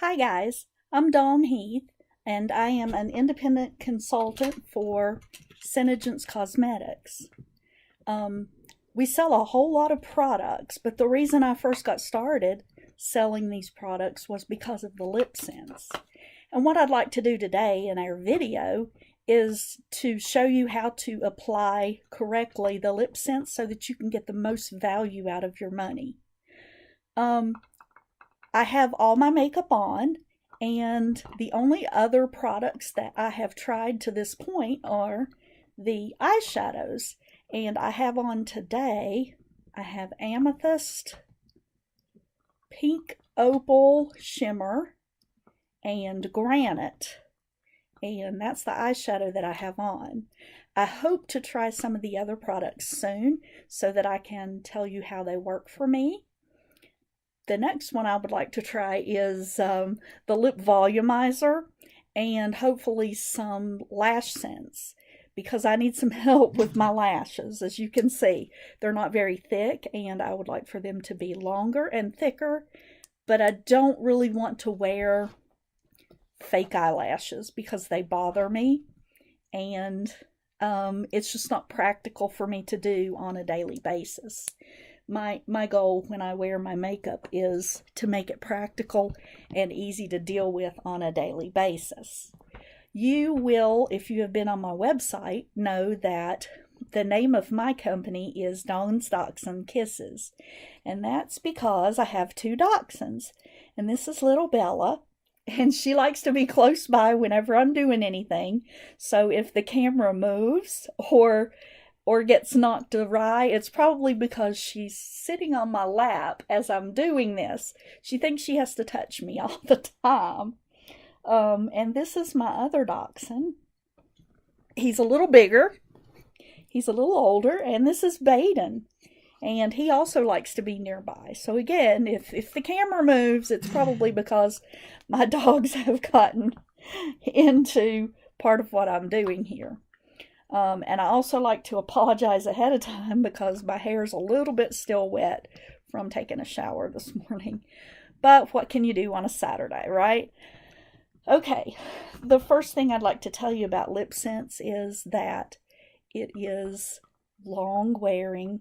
Hi guys, I'm Dawn Heath and I am an independent consultant for Synergence Cosmetics. Um, we sell a whole lot of products, but the reason I first got started selling these products was because of the LipSense. And what I'd like to do today in our video is to show you how to apply correctly the LipSense so that you can get the most value out of your money. I have all my makeup on, and the only other products that I have tried to this point are the eyeshadows. And I have on today, I have Amethyst, Pink Opal Shimmer, and Granite. And that's the eyeshadow that I have on. I hope to try some of the other products soon so that I can tell you how they work for me. The next one I would like to try is the lip volumizer and hopefully some lash scents because I need some help with my lashes. As you can see, they're not very thick and I would like for them to be longer and thicker, but I don't really want to wear fake eyelashes because they bother me and it's just not practical for me to do on a daily basis. My goal when I wear my makeup is to make it practical and easy to deal with on a daily basis. You will, if you have been on my website, know that the name of my company is Dawn's Dachshund Kisses. And that's because I have two dachshunds. And this is little Bella. And she likes to be close by whenever I'm doing anything. So if the camera moves or gets knocked awry, it's probably because she's sitting on my lap as I'm doing this. She thinks she has to touch me all the time. And this is my other dachshund. He's a little bigger. He's a little older. And this is Baden. And he also likes to be nearby. So again, if the camera moves, it's probably because my dogs have gotten into part of what I'm doing here. And I also like to apologize ahead of time because my hair's a little bit still wet from taking a shower this morning. But what can you do on a Saturday, right? Okay, the first thing I'd like to tell you about LipSense is that it is long wearing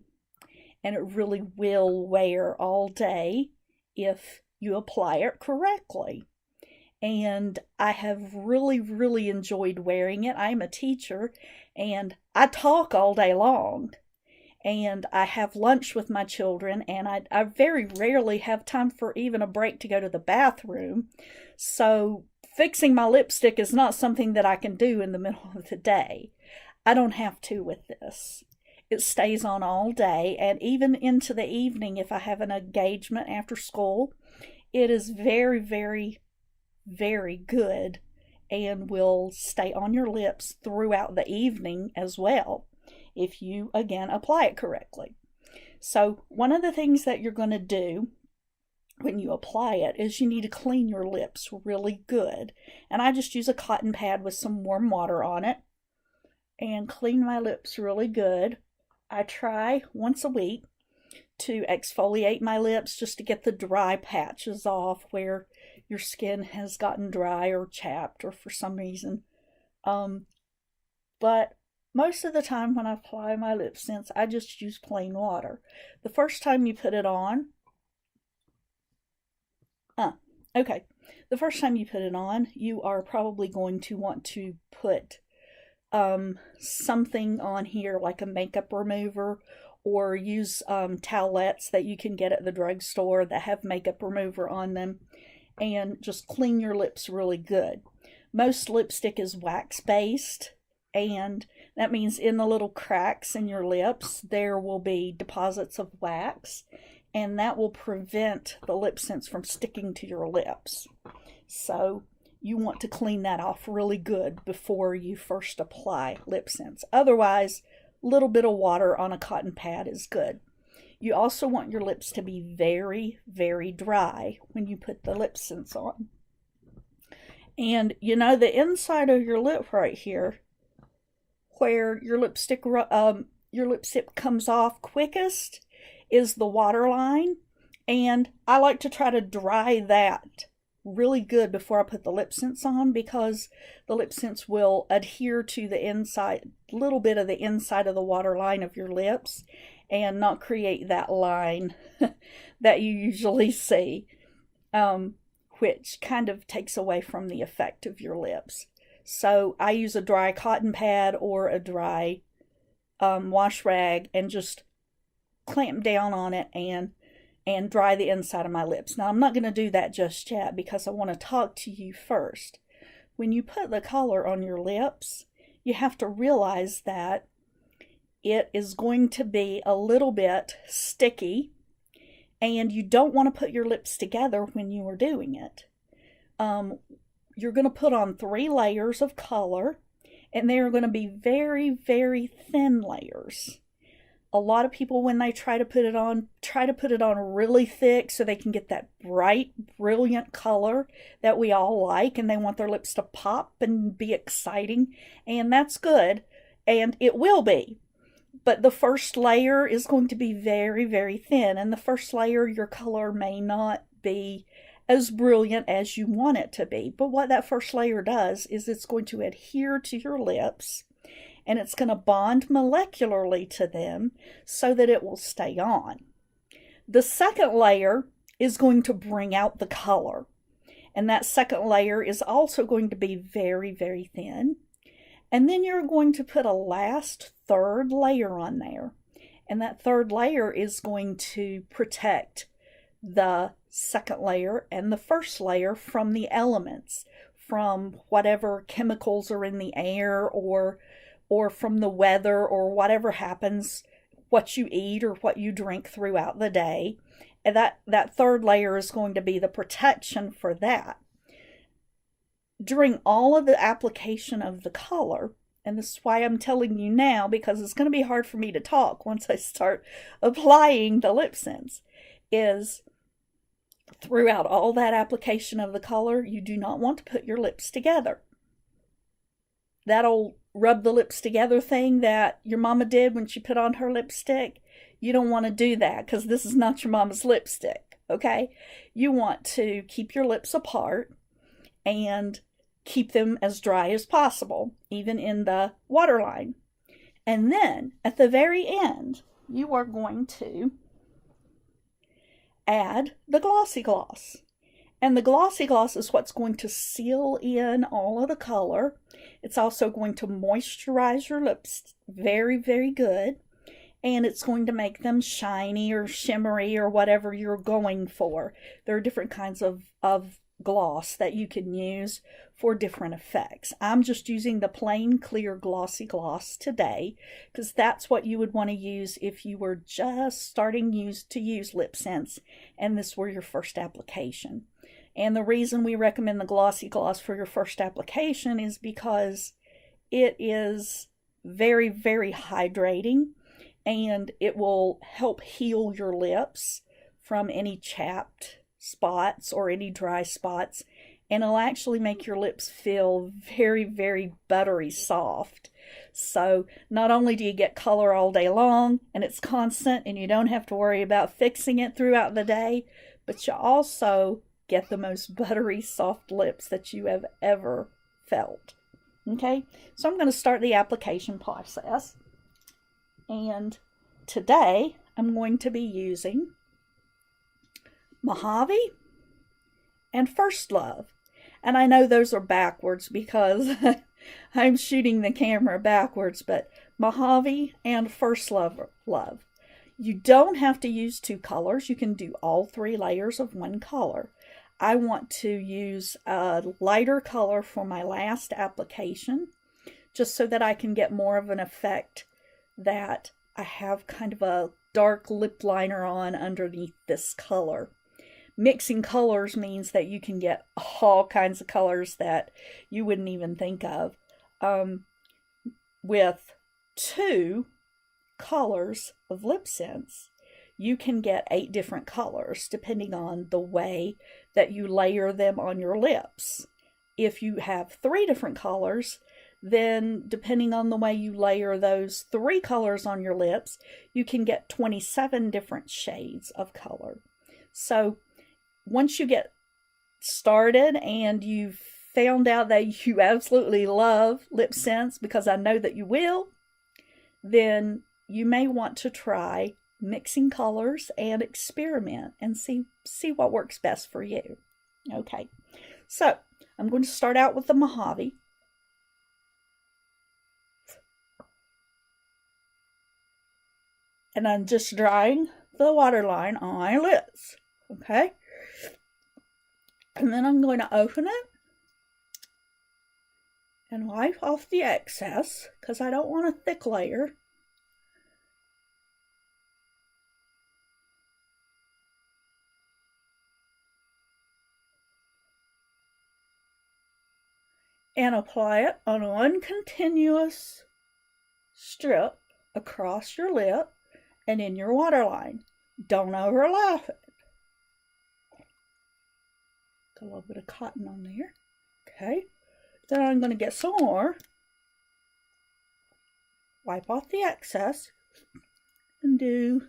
and it really will wear all day if you apply it correctly. And I have really enjoyed wearing it. I'm a teacher and I talk all day long and I have lunch with my children and I very rarely have time for even a break to go to the bathroom. So fixing my lipstick is not something that I can do in the middle of the day. I don't have to with this. It stays on all day and even into the evening if I have an engagement after school. It is very good and will stay on your lips throughout the evening as well if you again apply it correctly. So one of the things that you're going to do when you apply it is you need to clean your lips really good. And I just use a cotton pad with some warm water on it and clean my lips really good. I try once a week to exfoliate my lips just to get the dry patches off where your skin has gotten dry or chapped or for some reason. But most of the time when I apply my LipSense, I just use plain water. The first time you put it on, the first time you put it on, you are probably going to want to put something on here like a makeup remover or use towelettes that you can get at the drugstore that have makeup remover on them and just clean your lips really good. Most lipstick is wax based and that means in the little cracks in your lips there will be deposits of wax and that will prevent the LipSense from sticking to your lips. So you want to clean that off really good before you first apply LipSense. Otherwise, a little bit of water on a cotton pad is good. You also want your lips to be very dry when you put the LipSense on. And you know the inside of your lip right here, where your lipstick comes off quickest, is the waterline, and I like to try to dry that really good before I put the LipSense on, because the LipSense will adhere to the inside, little bit of the inside of the waterline of your lips, and not create that line that you usually see, which kind of takes away from the effect of your lips. So I use a dry cotton pad or a dry wash rag and just clamp down on it and dry the inside of my lips. Now I'm not going to do that just yet because I want to talk to you first. When you put the color on your lips, you have to realize that it is going to be a little bit sticky, and you don't want to put your lips together when you are doing it. You're going to put on 3 layers of color, and they are going to be very, very thin layers. A lot of people, when they try to put it on really thick so they can get that bright, brilliant color that we all like, and they want their lips to pop and be exciting, and that's good, and it will be. But the first layer is going to be very, very thin, and the first layer, your color may not be as brilliant as you want it to be. But what that first layer does is it's going to adhere to your lips, and it's going to bond molecularly to them so that it will stay on. The second layer is going to bring out the color, and that second layer is also going to be very, very thin. And then you're going to put a last third layer on there, and that third layer is going to protect the second layer and the first layer from the elements, from whatever chemicals are in the air, or from the weather, or whatever happens, what you eat or what you drink throughout the day. And that third layer is going to be the protection for that. During all of the application of the color, and this is why I'm telling you now, because it's going to be hard for me to talk once I start applying the LipSense, is throughout all that application of the color, you do not want to put your lips together. That old rub the lips together thing that your mama did when she put on her lipstick, you don't want to do that, because this is not your mama's lipstick, okay? You want to keep your lips apart and keep them as dry as possible, even in the waterline. And then at the very end, you are going to add the glossy gloss. And the glossy gloss is what's going to seal in all of the color. It's also going to moisturize your lips very, very good. And it's going to make them shiny or shimmery or whatever you're going for. There are different kinds of gloss that you can use for different effects. I'm just using the plain clear glossy gloss today, because that's what you would want to use if you were just starting to use LipSense and this were your first application. And the reason we recommend the glossy gloss for your first application is because it is very, very hydrating, and it will help heal your lips from any chapped spots or any dry spots, and it'll actually make your lips feel very, very buttery soft. So not only do you get color all day long, and it's constant, and you don't have to worry about fixing it throughout the day, but you also get the most buttery soft lips that you have ever felt. Okay, so I'm going to start the application process, and today I'm going to be using Mojave and First Love. And I know those are backwards because I'm shooting the camera backwards, but Mojave and First Love. You don't have to use 2 colors. You can do all 3 layers of 1 color. I want to use a lighter color for my last application, just so that I can get more of an effect that I have kind of a dark lip liner on underneath this color. Mixing colors means that you can get all kinds of colors that you wouldn't even think of. With 2 colors of LipSense, you can get 8 different colors depending on the way that you layer them on your lips. If you have 3 different colors, then depending on the way you layer those 3 colors on your lips, you can get 27 different shades of color. So once you get started and you've found out that you absolutely love LipSense, because I know that you will, then you may want to try mixing colors and experiment and see what works best for you. Okay, so I'm going to start out with the Mojave. And I'm just drying the waterline on my lips. Okay, and then I'm going to open it and wipe off the excess because I don't want a thick layer. And apply it on one continuous strip across your lip and in your waterline. Don't overlap it. Got a little bit of cotton on there. Okay. Then I'm going to get some more. Wipe off the excess and do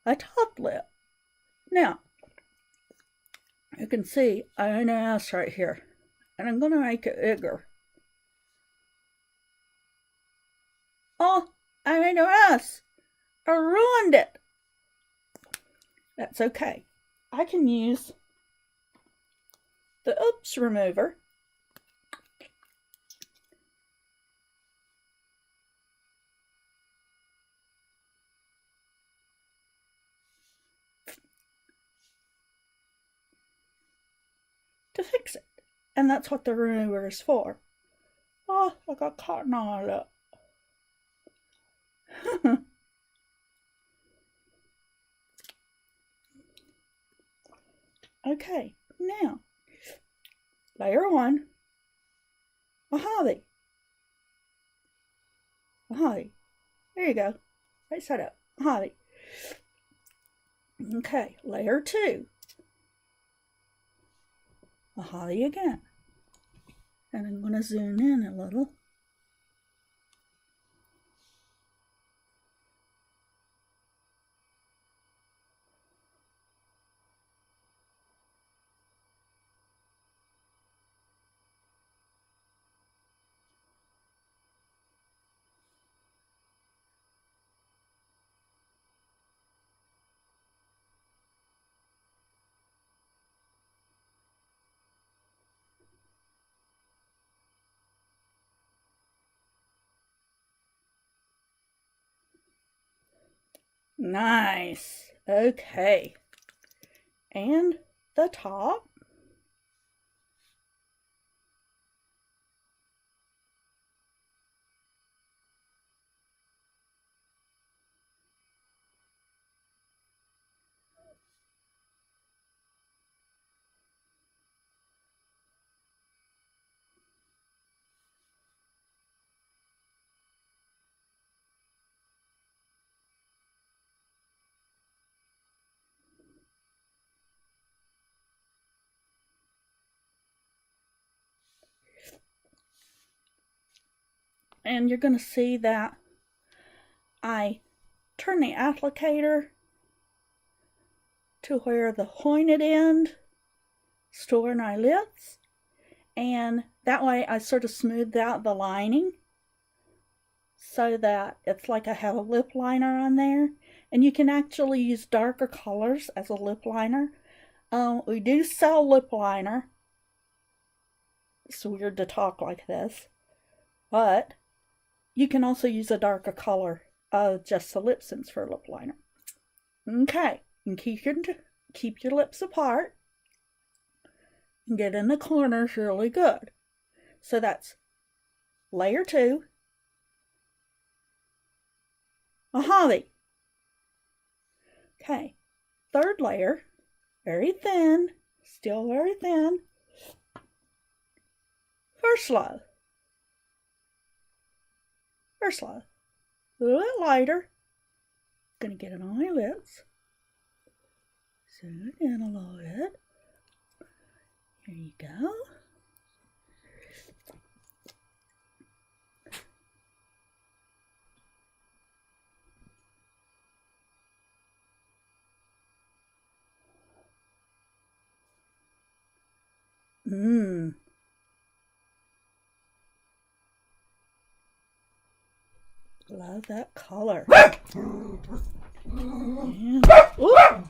a top lip. Now, you can see I have an ass right here, and I'm going to make it bigger. Oh, I made an ass. I ruined it. That's okay. I can use the oops remover to fix it. And that's what the remover is for. Oh, I got cotton on it. Okay, now, layer 1, Mojave. Mojave. There you go. Right side up. Mojave. Okay, layer 2. Mojave again. And I'm going to zoom in a little. Nice. Okay. And the top. And you're going to see that I turn the applicator to where the pointed end is to where my lips, and that way I sort of smoothed out the lining so that it's like I have a lip liner on there. And you can actually use darker colors as a lip liner. We do sell lip liner. It's weird to talk like this, but you can also use a darker color of just the LipSense for lip liner. Okay, and keep your lips apart and get in the corners really good. So that's layer 2, Mojave. Okay, third layer, very thin, still very thin. First love. First love. A little bit lighter. Gonna get it on my lips. Zoom it in a little bit. Here you go. Love that color. And, ooh,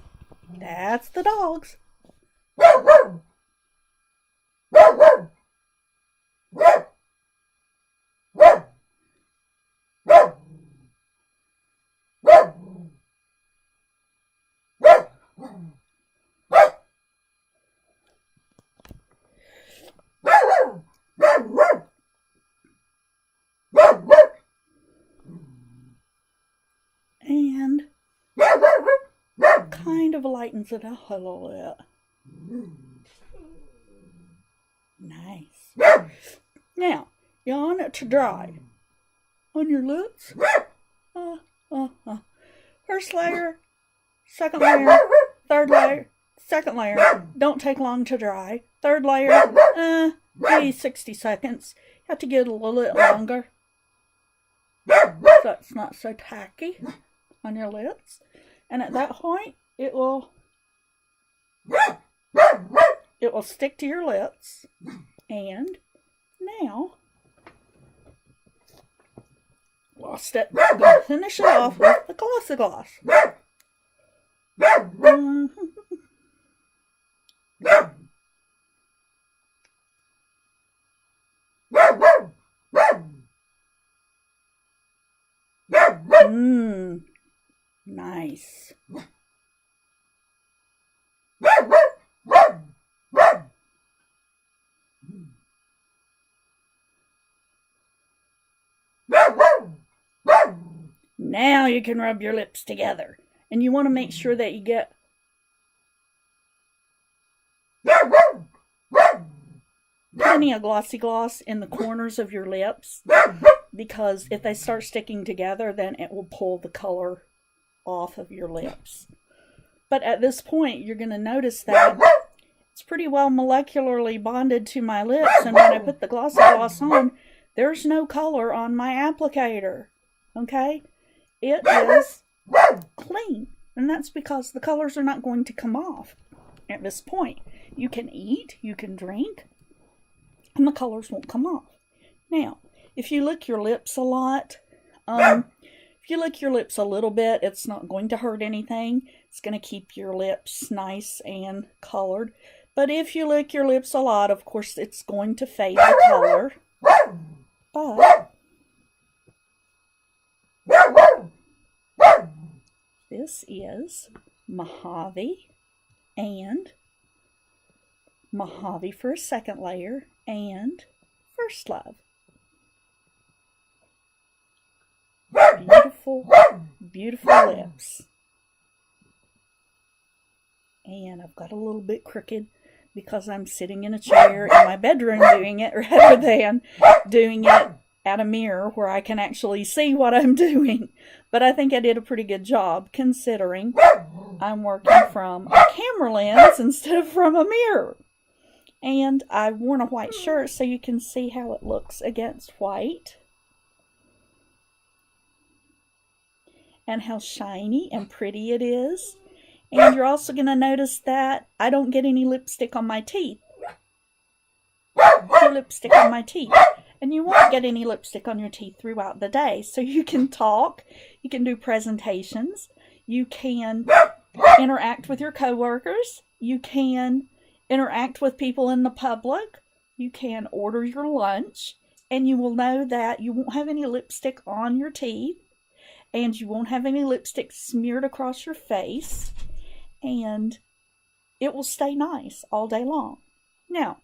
that's the dogs. And kind of lightens it up a little bit. Nice. Now, you want it to dry on your lips. First layer, second layer, third layer, second layer. Don't take long to dry. Third layer, maybe 60 seconds. You have to get a little bit longer, so it's not so tacky on your lips. And at that point, it will stick to your lips. And now we'll finish it off with the glossy gloss. Nice. Now you can rub your lips together. And you want to make sure that you get plenty of glossy gloss in the corners of your lips, because if they start sticking together, then it will pull the color off of your lips. But at this point, you're going to notice that it's pretty well molecularly bonded to my lips, and when I put the glossy gloss on, there's no color on my applicator. Okay? It is clean, and that's because the colors are not going to come off at this point. You can eat, you can drink, and the colors won't come off. Now, if you lick your lips a lot, if you lick your lips a little bit, it's not going to hurt anything. It's going to keep your lips nice and colored. But if you lick your lips a lot, of course, it's going to fade the color. But this is Mojave and Mojave for a second layer and First Love. Beautiful, beautiful lips. And I've got a little bit crooked because I'm sitting in a chair in my bedroom doing it rather than doing it at a mirror where I can actually see what I'm doing. But I think I did a pretty good job considering I'm working from a camera lens instead of from a mirror. And I've worn a white shirt so you can see how it looks against white. And how shiny and pretty it is. And you're also going to notice that I don't get any lipstick on my teeth. No lipstick on my teeth. And you won't get any lipstick on your teeth throughout the day. So you can talk, you can do presentations, you can interact with your coworkers, you can interact with people in the public, you can order your lunch, and you will know that you won't have any lipstick on your teeth, and you won't have any lipstick smeared across your face, and it will stay nice all day long. Now,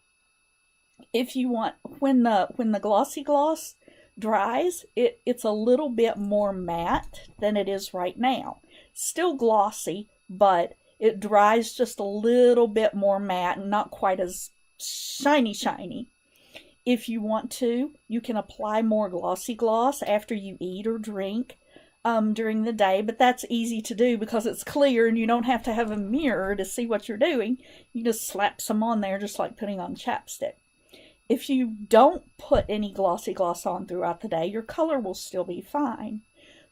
if you want, when the glossy gloss dries, it's a little bit more matte than it is right now. Still glossy, but it dries just a little bit more matte and not quite as shiny. If you want to, you can apply more glossy gloss after you eat or drink during the day, but that's easy to do because it's clear and you don't have to have a mirror to see what you're doing. You just slap some on there just like putting on chapstick. If you don't put any glossy gloss on throughout the day, your color will still be fine.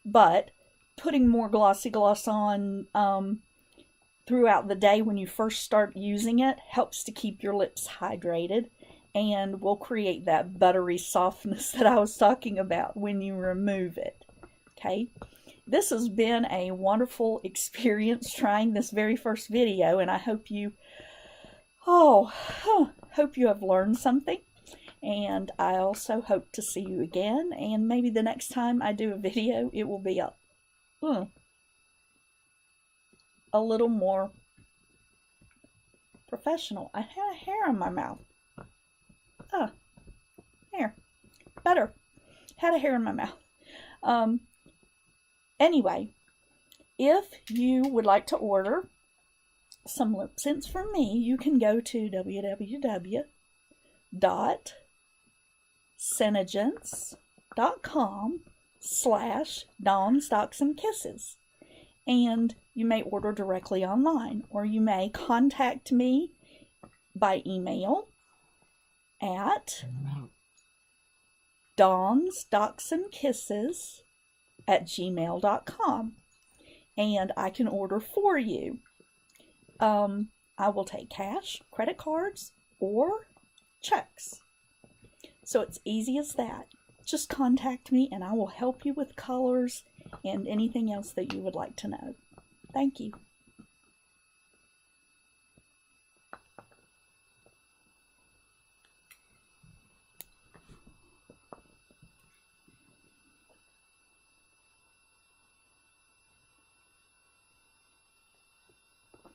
But putting more glossy gloss on throughout the day when you first start using it helps to keep your lips hydrated and will create that buttery softness that I was talking about when you remove it. Okay, this has been a wonderful experience trying this very first video, and I hope you hope you have learned something. And I also hope to see you again, and maybe the next time I do a video it will be a little more professional. I had a hair in my mouth. Hair. Better. Had a hair in my mouth. Anyway, if you would like to order some LipSense from me, you can go to www.senegence.com/DawnStalksandKisses. And you may order directly online, or you may contact me by email at dawnstalksandkisses@gmail.com, and I can order for you. I will take cash, credit cards, or checks. So it's easy as that. Just contact me and I will help you with colors and anything else that you would like to know. Thank you.